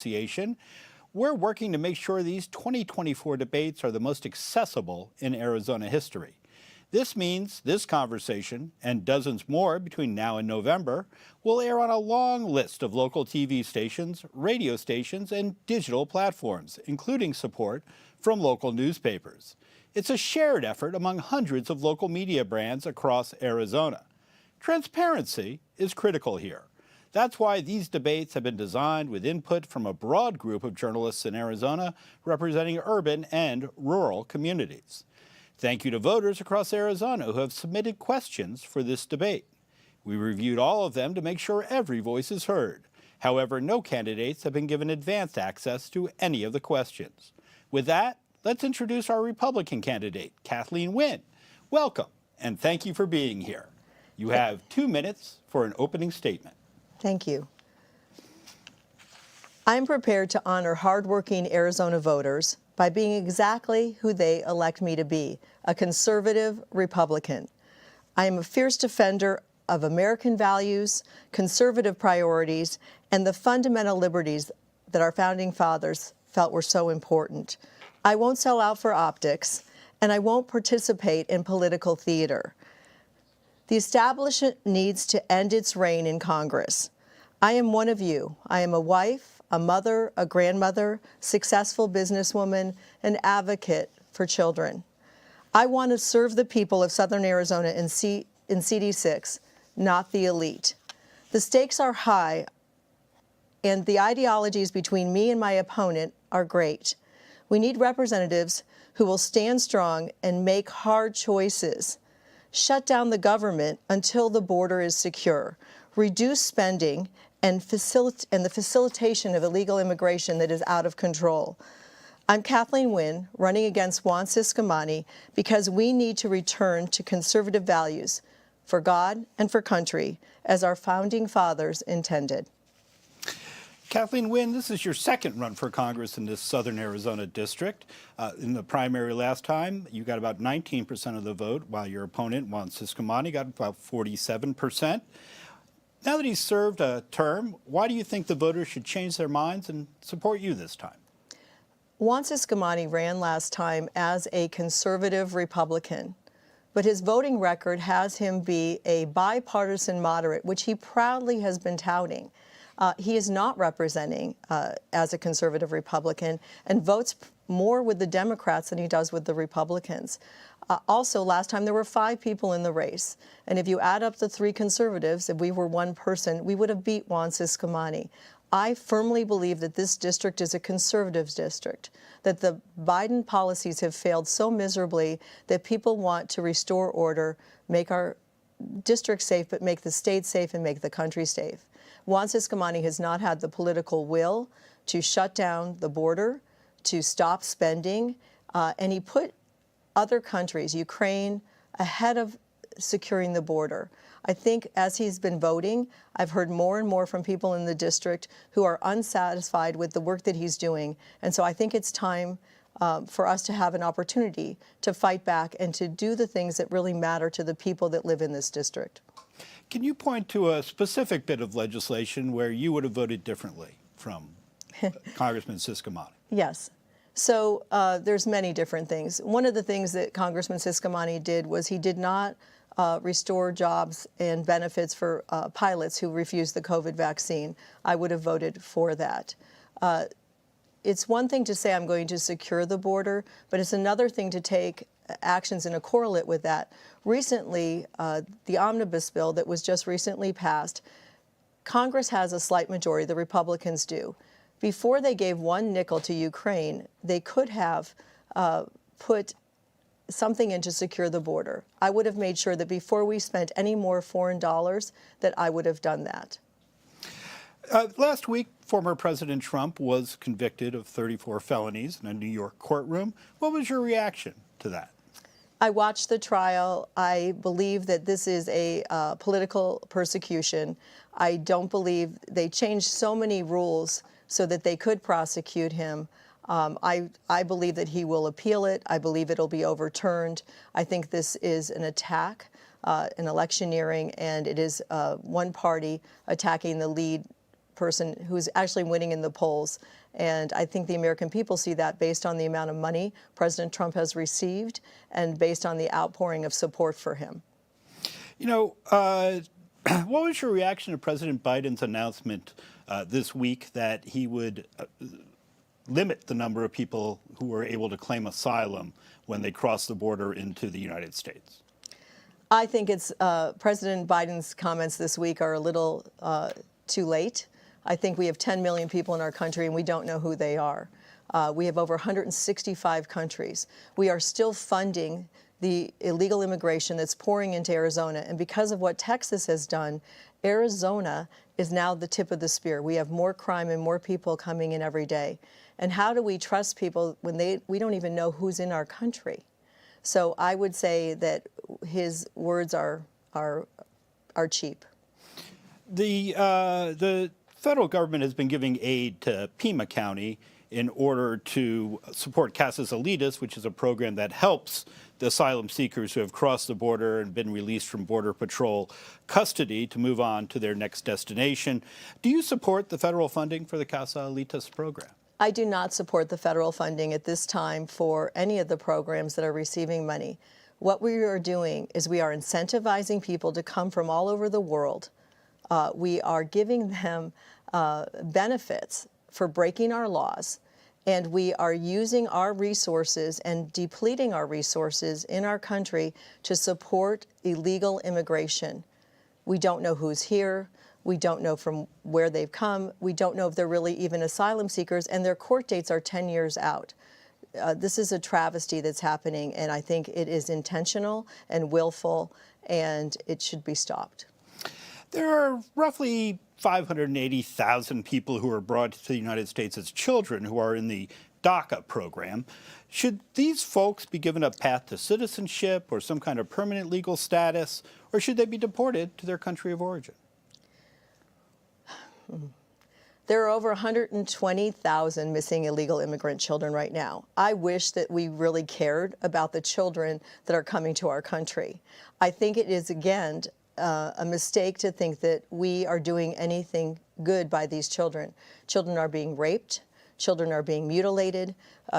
Association. We're working to make sure these 2024 debates are the most accessible in Arizona history. This means this conversation, and dozens more between now and November, will air on a long list of local TV stations, radio stations, and digital platforms, including support from local newspapers. It's a shared effort among hundreds of local media brands across Arizona. Transparency is critical here. That's why these debates have been designed with input from a broad group of journalists in Arizona representing urban and rural communities. Thank you to voters across Arizona who have submitted questions for this debate. We reviewed all of them to make sure every voice is heard. However, no candidates have been given advanced access to any of the questions. With that, let's introduce our Republican candidate, Kathleen Winn. Welcome, and thank you for being here. You have 2 minutes for an opening statement. Thank you. I'm prepared to honor hardworking Arizona voters by being exactly who they elect me to be, a conservative Republican. I am a fierce defender of American values, conservative priorities, and the fundamental liberties that our founding fathers felt were so important. I won't sell out for optics, and I won't participate in political theater. The establishment needs to end its reign in Congress. I am one of you. I am a wife, a mother, a grandmother, successful businesswoman, an advocate for children. I want to serve the people of Southern Arizona in CD6, not the elite. The stakes are high, and the ideologies between me and my opponent are great. We need representatives who will stand strong and make hard choices. Shut down the government until the border is secure. Reduce spending and the facilitation of illegal immigration that is out of control. I'm Kathleen Winn, running against Juan Ciscomani because we need to return to conservative values for God and for country, as our founding fathers intended. Kathleen Winn, this is your second run for Congress in this Southern Arizona district. In the primary last time, you got about 19% of the vote, while your opponent, Juan Ciscomani, got about 47%. Now that he's served a term, why do you think the voters should change their minds and support you this time? Juan Ciscomani ran last time as a conservative Republican, but his voting record has him be a bipartisan moderate, which he proudly has been touting. He is not representing as a conservative Republican and votes more with the Democrats than he does with the Republicans. Also, last time there were 5 people in the race, and if you add up the 3 conservatives, if we were one person, we would have beat Juan Ciscomani. I firmly believe that this district is a conservative district, that the Biden policies have failed so miserably that people want to restore order, make our district safe, but make the state safe and make the country safe. Juan Ciscomani has not had the political will to shut down the border, to stop spending, and he put other countries, Ukraine, ahead of securing the border. I think as he's been voting, I've heard more and more from people in the district who are unsatisfied with the work that he's doing. And so I think it's time for us to have an opportunity to fight back and to do the things that really matter to the people that live in this district. Can you point to a specific bit of legislation where you would have voted differently from Congressman Ciscomani? Yes. So there's many different things. One of the things that Congressman Ciscomani did was he did not restore jobs and benefits for pilots who refused the COVID vaccine. I would have voted for that. It's one thing to say I'm going to secure the border, but it's another thing to take actions in a correlate with that. Recently, the omnibus bill that was just recently passed, Congress has a slight majority, the Republicans do. Before they gave 1 nickel to Ukraine, they could have put something in to secure the border. I would have made sure that before we spent any more foreign dollars, that I would have done that. Last week, former President Trump was convicted of 34 felonies in a New York courtroom. What was your reaction to that? I watched the trial. I believe that this is a political persecution. I don't believe they changed so many rules so that they could prosecute him. I believe that he will appeal it. I believe it'll be overturned. I think this is an attack, an electioneering, and it is one party attacking the lead person who's actually winning in the polls. And I think the American people see that based on the amount of money President Trump has received and based on the outpouring of support for him. You know, what was your reaction to President Biden's announcement this week that he would limit the number of people who were able to claim asylum when they cross the border into the United States? I think it's President Biden's comments this week are a little too late. I think we have 10 million people in our country and we don't know who they are. We have over 165 countries. We are still funding the illegal immigration that's pouring into Arizona. And because of what Texas has done, Arizona is now the tip of the spear. We have more crime and more people coming in every day. And how do we trust people when we don't even know who's in our country? So I would say that his words are cheap. The federal government has been giving aid to Pima County in order to support Casas Alitas, which is a program that helps the asylum seekers who have crossed the border and been released from Border Patrol custody to move on to their next destination. Do you support the federal funding for the Casa Alitas program? I do not support the federal funding at this time for any of the programs that are receiving money. What we are doing is we are incentivizing people to come from all over the world. We are giving them benefits for breaking our laws, and we are using our resources and depleting our resources in our country to support illegal immigration. We don't know who's here. We don't know from where they've come. We don't know if they're really even asylum seekers, and their court dates are 10 years out. This is a travesty that's happening, and I think it is intentional and willful, and it should be stopped. There are roughly 580,000 people who are brought to the United States as children who are in the DACA program. Should these folks be given a path to citizenship or some kind of permanent legal status, or should they be deported to their country of origin? There are over 120,000 missing illegal immigrant children right now. I wish that we really cared about the children that are coming to our country. I think it is, again, a mistake to think that we are doing anything good by these children. Children are being raped, children are being mutilated,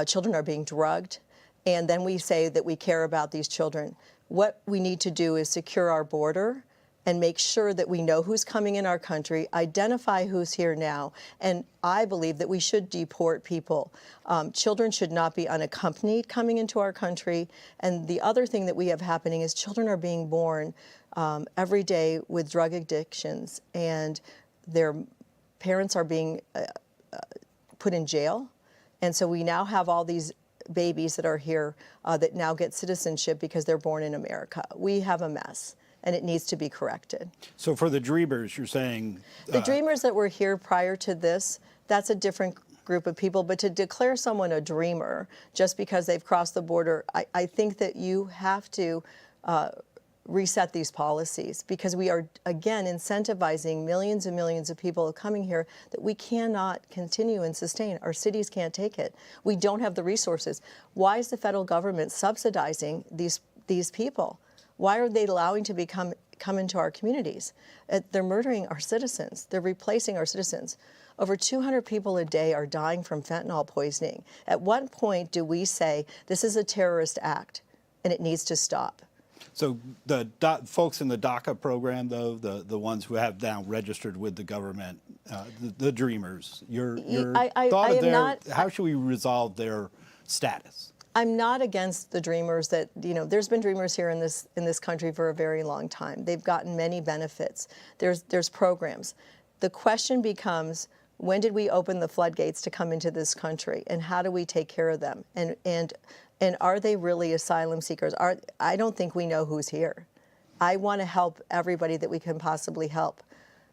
children are being drugged, and then we say that we care about these children. What we need to do is secure our border and make sure that we know who's coming in our country, identify who's here now, and I believe that we should deport people. Children should not be unaccompanied coming into our country, and the other thing that we have happening is children are being born every day with drug addictions, and their parents are being put in jail, and so we now have all these babies that are here that now get citizenship because they're born in America. We have a mess, and it needs to be corrected. So for the Dreamers, you're saying... The Dreamers that were here prior to this, that's a different group of people, but to declare someone a dreamer just because they've crossed the border, I think that you have to reset these policies, because we are, again, incentivizing millions and millions of people coming here that we cannot continue and sustain. Our cities can't take it. We don't have the resources. Why is the federal government subsidizing these people? Why are they allowing to come into our communities? They're murdering our citizens. They're replacing our citizens. Over 200 people a day are dying from fentanyl poisoning. At what point do we say this is a terrorist act and it needs to stop? So the folks in the DACA program, though, the ones who have now registered with the government, the Dreamers, your thought of their, how should we resolve their status? I'm not against the Dreamers. That, you know, there's been Dreamers here in this country for a very long time. They've gotten many benefits. There's programs. The question becomes, when did we open the floodgates to come into this country, and how do we take care of them? And are they really asylum seekers? I don't think we know who's here. I want to help everybody that we can possibly help,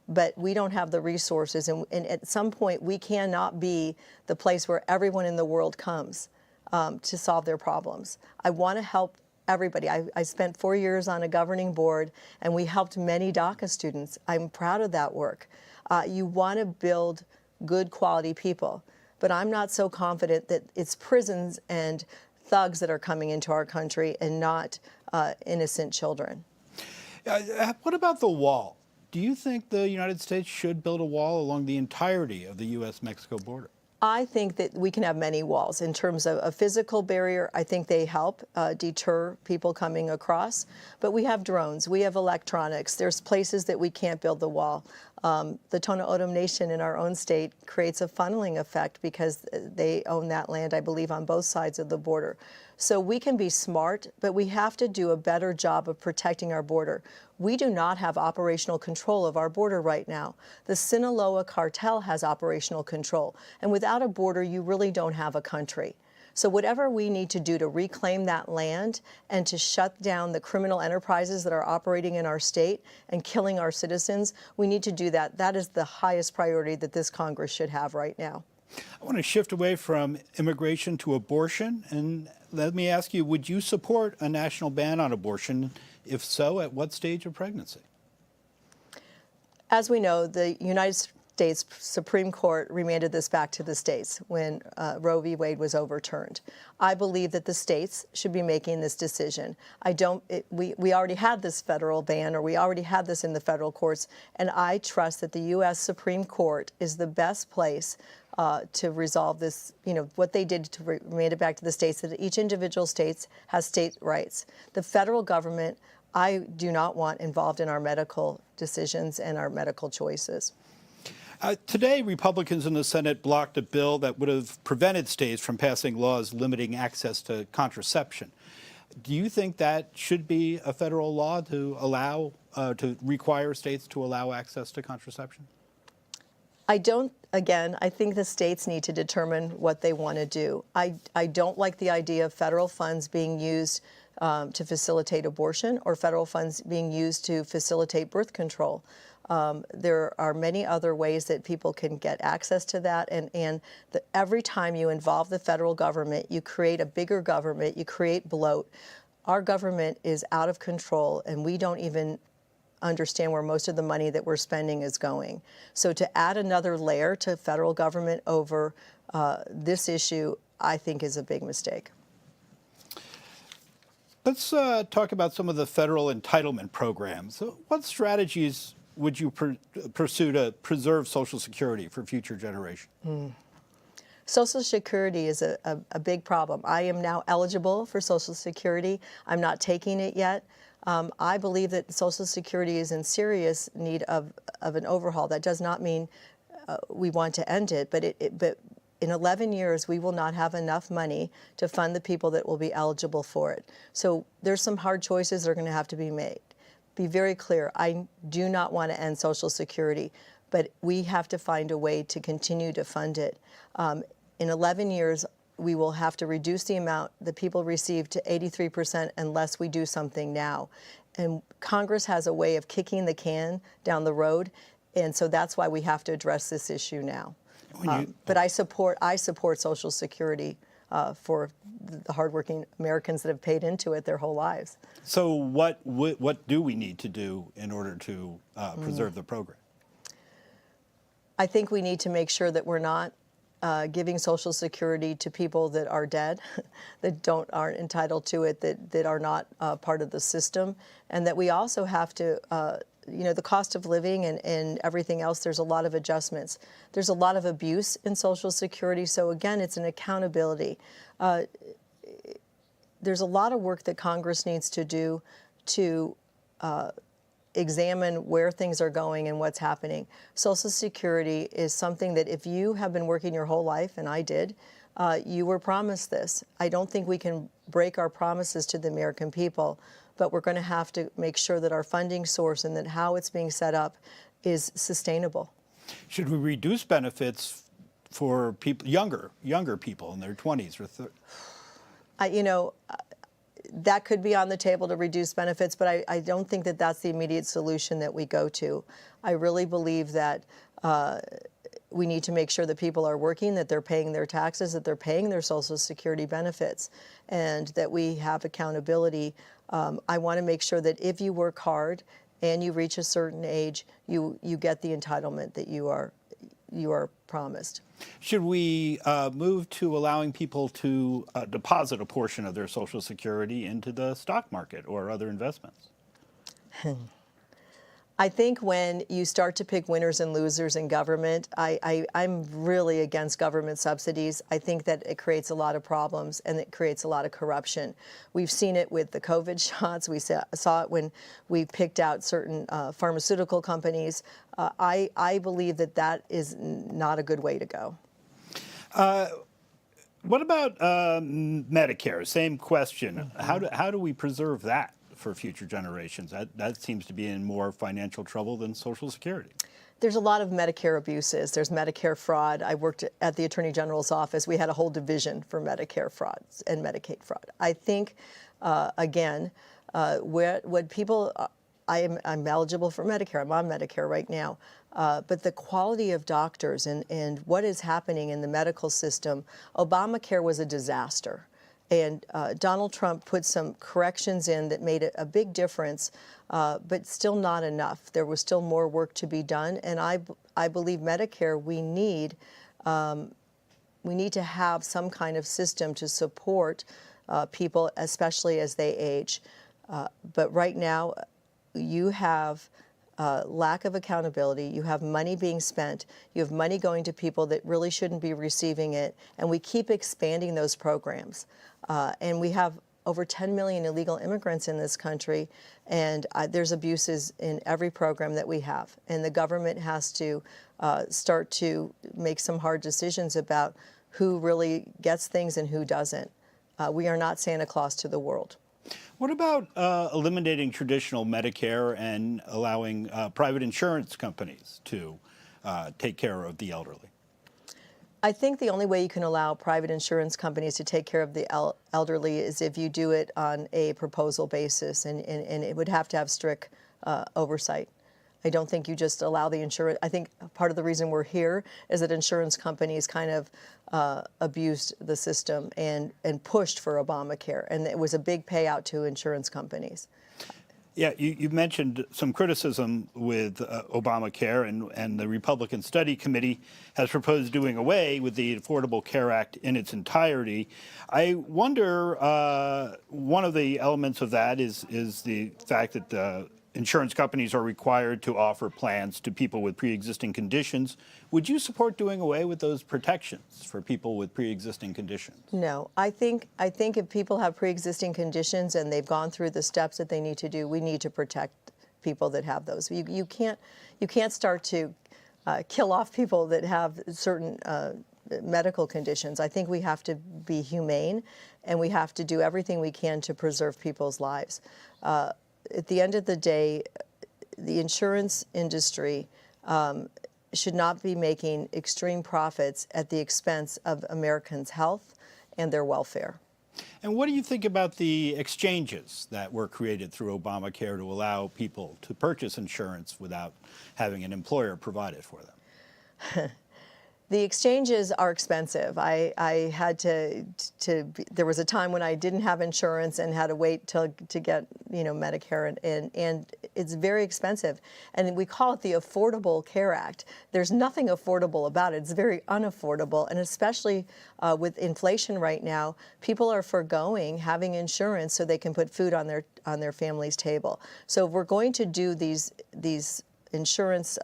but we don't have the resources, and at some point we cannot be the place where everyone in the world comes to solve their problems. I want to help everybody. I spent 4 years on a governing board, and we helped many DACA students. I'm proud of that work. You want to build good quality people, but I'm not so confident that it's prisons and thugs that are coming into our country and not innocent children. What about the wall? Do you think the United States should build a wall along the entirety of the U.S.-Mexico border? I think that we can have many walls. In terms of a physical barrier, I think they help deter people coming across. But we have drones, we have electronics. There's places that we can't build the wall. The Tohono O'odham Nation in our own state creates a funneling effect because they own that land, I believe, on both sides of the border. So we can be smart, but we have to do a better job of protecting our border. We do not have operational control of our border right now. The Sinaloa cartel has operational control, and without a border, you really don't have a country. So whatever we need to do to reclaim that land and to shut down the criminal enterprises that are operating in our state and killing our citizens, we need to do that. That is the highest priority that this Congress should have right now. I want to shift away from immigration to abortion, and let me ask you, would you support a national ban on abortion? If so, at what stage of pregnancy? As we know, the United States Supreme Court remanded this back to the states when Roe v. Wade was overturned. I believe that the states should be making this decision. We already had this federal ban, or we already had this in the federal courts, and I trust that the U.S. Supreme Court is the best place to resolve this. You know, what they did to remand it back to the states, that each individual state has state rights. The federal government, I do not want involved in our medical decisions and our medical choices. Today, Republicans in the Senate blocked a bill that would have prevented states from passing laws limiting access to contraception. Do you think that should be a federal law to allow, to require states to allow access to contraception? I don't. Again, I think the states need to determine what they want to do. I don't like the idea of federal funds being used to facilitate abortion or federal funds being used to facilitate birth control. There are many other ways that people can get access to that, and every time you involve the federal government, you create a bigger government, you create bloat. Our government is out of control, and we don't even understand where most of the money that we're spending is going. So to add another layer to federal government over this issue, I think is a big mistake. Let's talk about some of the federal entitlement programs. So what strategies would you pursue to preserve Social Security for future generations? Social Security is a big problem. I am now eligible for Social Security. I'm not taking it yet. I believe that Social Security is in serious need of an overhaul. That does not mean we want to end it, but in 11 years, we will not have enough money to fund the people that will be eligible for it. So there's some hard choices that are going to have to be made. Be very clear, I do not want to end Social Security, but we have to find a way to continue to fund it. In 11 years, we will have to reduce the amount that people receive to 83% unless we do something now. And Congress has a way of kicking the can down the road, and so that's why we have to address this issue now. But I support Social Security for the hardworking Americans that have paid into it their whole lives. So what do we need to do in order to preserve the program? I think we need to make sure that we're not giving Social Security to people that are dead, that aren't entitled to it, that are not part of the system, and that we also have to, the cost of living and everything else, there's a lot of adjustments. There's a lot of abuse in Social Security, so again, it's an accountability. There's a lot of work that Congress needs to do to examine where things are going and what's happening. Social Security is something that if you have been working your whole life, and I did, you were promised this. I don't think we can break our promises to the American people, but we're going to have to make sure that our funding source and that how it's being set up is sustainable. Should we reduce benefits for people, younger people in their 20s or 30s? That could be on the table to reduce benefits, but I don't think that that's the immediate solution that we go to. I really believe that we need to make sure that people are working, that they're paying their taxes, that they're paying their Social Security benefits, and that we have accountability. I want to make sure that if you work hard and you reach a certain age, you get the entitlement that you are promised. Should we move to allowing people to deposit a portion of their Social Security into the stock market or other investments? I think when you start to pick winners and losers in government, I'm really against government subsidies. I think that it creates a lot of problems and it creates a lot of corruption. We've seen it with the COVID shots. We saw it when we picked out certain pharmaceutical companies. I believe that that is not a good way to go. What about Medicare? Same question. How do we preserve that for future generations? That seems to be in more financial trouble than Social Security. There's a lot of Medicare abuses. There's Medicare fraud. I worked at the Attorney General's office. We had a whole division for Medicare frauds and Medicaid fraud. I think, again, what people, I'm eligible for Medicare. I'm on Medicare right now. But the quality of doctors and what is happening in the medical system, Obamacare was a disaster. And Donald Trump put some corrections in that made a big difference, but still not enough. There was still more work to be done. And I believe Medicare, we need to have some kind of system to support people, especially as they age. But right now, you have lack of accountability, you have money being spent, you have money going to people that really shouldn't be receiving it, and we keep expanding those programs. And we have over 10 million illegal immigrants in this country, and there's abuses in every program that we have. And the government has to start to make some hard decisions about who really gets things and who doesn't. We are not Santa Claus to the world. What about eliminating traditional Medicare and allowing private insurance companies to take care of the elderly? I think the only way you can allow private insurance companies to take care of the elderly is if you do it on a proposal basis, and it would have to have strict oversight. I don't think you just allow the insurance. I think part of the reason we're here is that insurance companies kind of abused the system and pushed for Obamacare, and it was a big payout to insurance companies. Yeah, you mentioned some criticism with Obamacare, and the Republican Study Committee has proposed doing away with the Affordable Care Act in its entirety. I wonder, one of the elements of that is the fact that insurance companies are required to offer plans to people with pre-existing conditions. Would you support doing away with those protections for people with pre-existing conditions? No, I think if people have pre-existing conditions and they've gone through the steps that they need to do, we need to protect people that have those. You can't start to kill off people that have certain medical conditions. I think we have to be humane, and we have to do everything we can to preserve people's lives. At the end of the day, the insurance industry should not be making extreme profits at the expense of Americans' health and their welfare. And what do you think about the exchanges that were created through Obamacare to allow people to purchase insurance without having an employer provide it for them? The exchanges are expensive. I had there was a time when I didn't have insurance and had to wait to get, Medicare, and it's very expensive. And we call it the Affordable Care Act. There's nothing affordable about it. It's very unaffordable, and especially with inflation right now, people are forgoing having insurance so they can put food on their family's table. So if we're going to do these insurance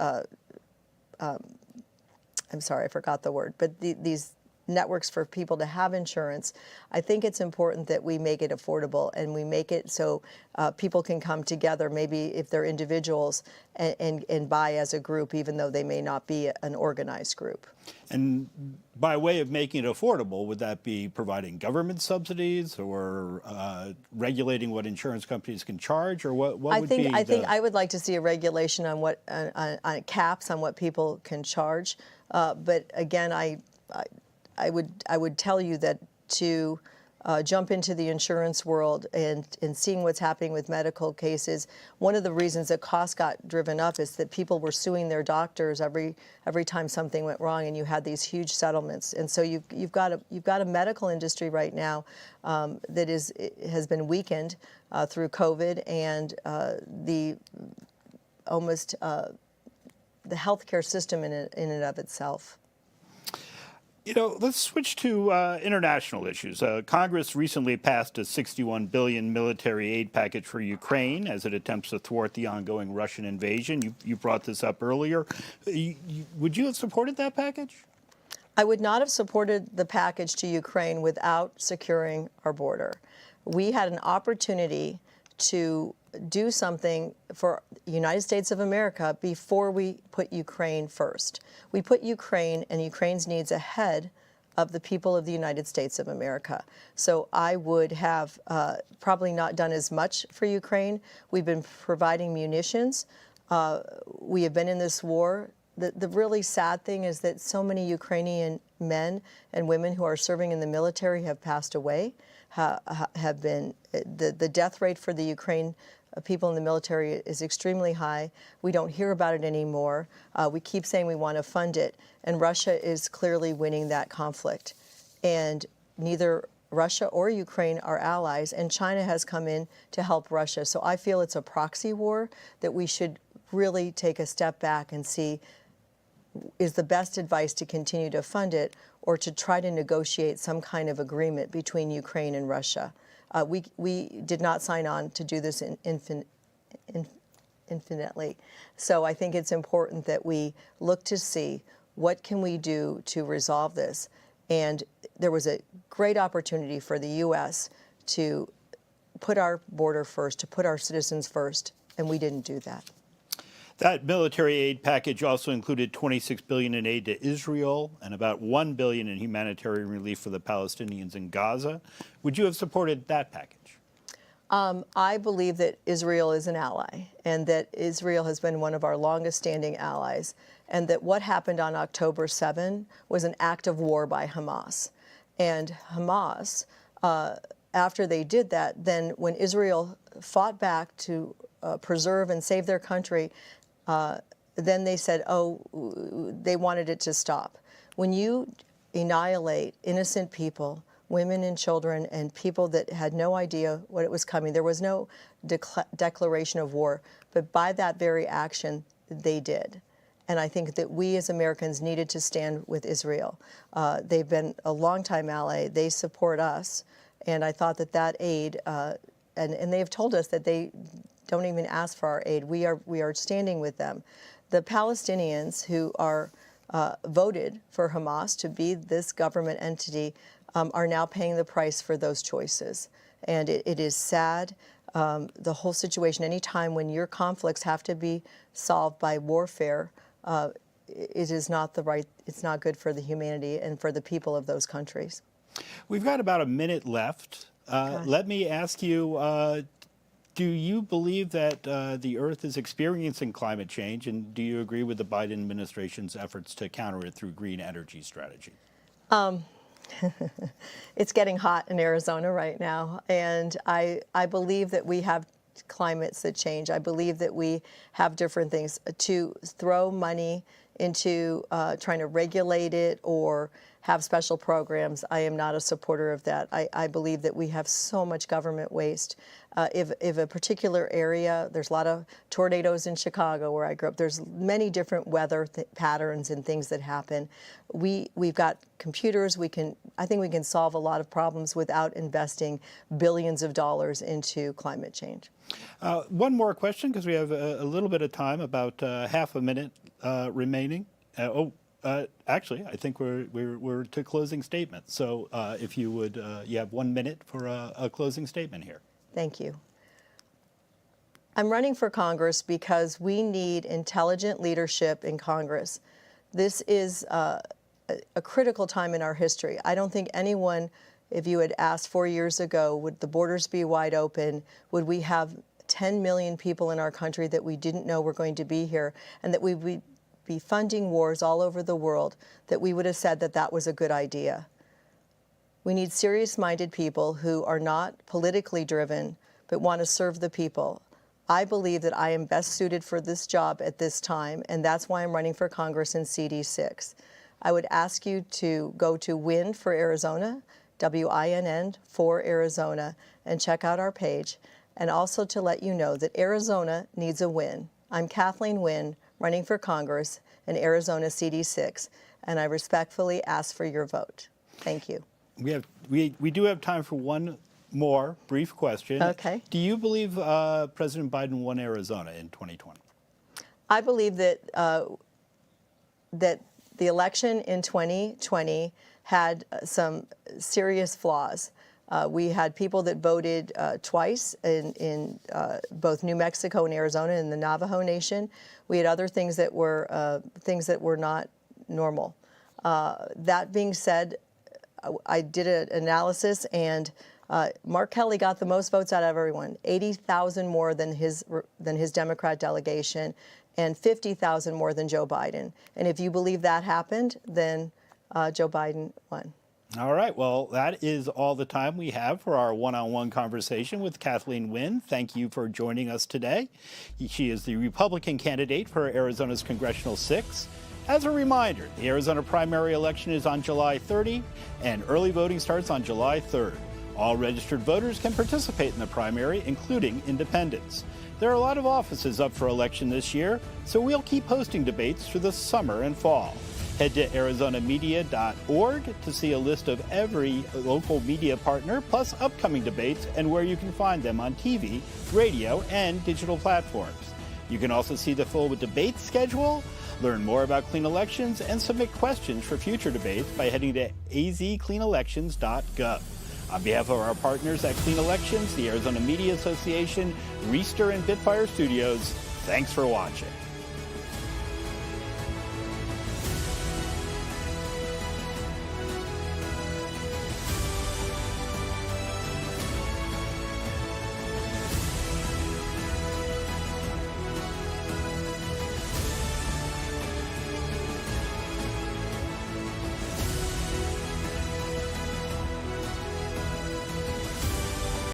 I'm sorry, I forgot the word, but these networks for people to have insurance, I think it's important that we make it affordable and we make it so people can come together, maybe if they're individuals, and buy as a group, even though they may not be an organized group. And by way of making it affordable, would that be providing government subsidies or regulating what insurance companies can charge, or what would be? I think I would like to see a regulation on what on caps on what people can charge. But again, I would tell you that to jump into the insurance world and seeing what's happening with medical cases, one of the reasons that costs got driven up is that people were suing their doctors every time something went wrong, and you had these huge settlements. And so you've got a medical industry right now that has been weakened through COVID and the healthcare system in and of itself. Let's switch to international issues. Congress recently passed a $61 billion military aid package for Ukraine as it attempts to thwart the ongoing Russian invasion. You brought this up earlier. Would you have supported that package? I would not have supported the package to Ukraine without securing our border. We had an opportunity to do something for the United States of America before we put Ukraine first. We put Ukraine and Ukraine's needs ahead of the people of the United States of America. So I would have probably not done as much for Ukraine. We've been providing munitions. We have been in this war. The really sad thing is that so many Ukrainian men and women who are serving in the military have passed away, have been, the death rate for the Ukraine people in the military is extremely high. We don't hear about it anymore. We keep saying we want to fund it, and Russia is clearly winning that conflict. And neither Russia or Ukraine are allies, and China has come in to help Russia. So I feel it's a proxy war that we should really take a step back and see, is the best advice to continue to fund it or to try to negotiate some kind of agreement between Ukraine and Russia? We did not sign on to do this infinitely. So I think it's important that we look to see what can we do to resolve this. And there was a great opportunity for the U.S. to put our border first, to put our citizens first, and we didn't do that. That military aid package also included $26 billion in aid to Israel and about $1 billion in humanitarian relief for the Palestinians in Gaza. Would you have supported that package? I believe that Israel is an ally, and that Israel has been one of our longest-standing allies, and that what happened on October 7 was an act of war by Hamas. And Hamas, after they did that, then when Israel fought back to preserve and save their country, then they said, oh, they wanted it to stop. When you annihilate innocent people, women and children, and people that had no idea what it was coming, there was no declaration of war, but by that very action, they did. And I think that we as Americans needed to stand with Israel. They've been a longtime ally. They support us. And I thought that that aid, and they've told us that they don't even ask for our aid. We are standing with them. The Palestinians who are voted for Hamas to be this government entity are now paying the price for those choices. And it is sad, the whole situation. Any time when your conflicts have to be solved by warfare, it is not the right, it's not good for the humanity and for the people of those countries. We've got about a minute left. Let me ask you, do you believe that the Earth is experiencing climate change, and do you agree with the Biden administration's efforts to counter it through green energy strategy? It's getting hot in Arizona right now, and I believe that we have climates that change. I believe that we have different things. To throw money into trying to regulate it or have special programs, I am not a supporter of that. I believe that we have so much government waste. If a particular area, there's a lot of tornadoes in Chicago where I grew up, there's many different weather patterns and things that happen. We've got computers, I think we can solve a lot of problems without investing billions of dollars into climate change. One more question, because we have a little bit of time, about half a minute remaining. Actually, I think we're to closing statements. So if you would, you have 1 minute for a closing statement here. Thank you. I'm running for Congress because we need intelligent leadership in Congress. This is a critical time in our history. I don't think anyone, if you had asked 4 years ago, would the borders be wide open? Would we have 10 million people in our country that we didn't know were going to be here, and that we would be funding wars all over the world, that we would have said that that was a good idea? We need serious-minded people who are not politically driven, but want to serve the people. I believe that I am best suited for this job at this time, and that's why I'm running for Congress in CD6. I would ask you to go to Win for Arizona, WINN for Arizona, and check out our page, and also to let you know that Arizona needs a win. I'm Kathleen Winn, running for Congress in Arizona CD6, and I respectfully ask for your vote. Thank you. We do have time for one more brief question. Okay. Do you believe President Biden won Arizona in 2020? I believe that that the election in 2020 had some serious flaws. We had people that voted twice in both New Mexico and Arizona and the Navajo Nation. We had other things that were not normal. That being said, I did an analysis, and Mark Kelly got the most votes out of everyone, 80,000 more than his Democrat delegation, and 50,000 more than Joe Biden. And if you believe that happened, then Joe Biden won. All right. Well, that is all the time we have for our one-on-one conversation with Kathleen Winn. Thank you for joining us today. She is the Republican candidate for Arizona's Congressional 6. As a reminder, the Arizona primary election is on July 30, and early voting starts on July 3rd. All registered voters can participate in the primary, including independents. There are a lot of offices up for election this year, so we'll keep hosting debates through the summer and fall. Head to arizonamedia.org to see a list of every local media partner, plus upcoming debates and where you can find them on TV, radio, and digital platforms. You can also see the full debate schedule, learn more about clean elections, and submit questions for future debates by heading to azcleanelections.gov. On behalf of our partners at Clean Elections, the Arizona Media Association, Reister, and Bitfire Studios, thanks for watching.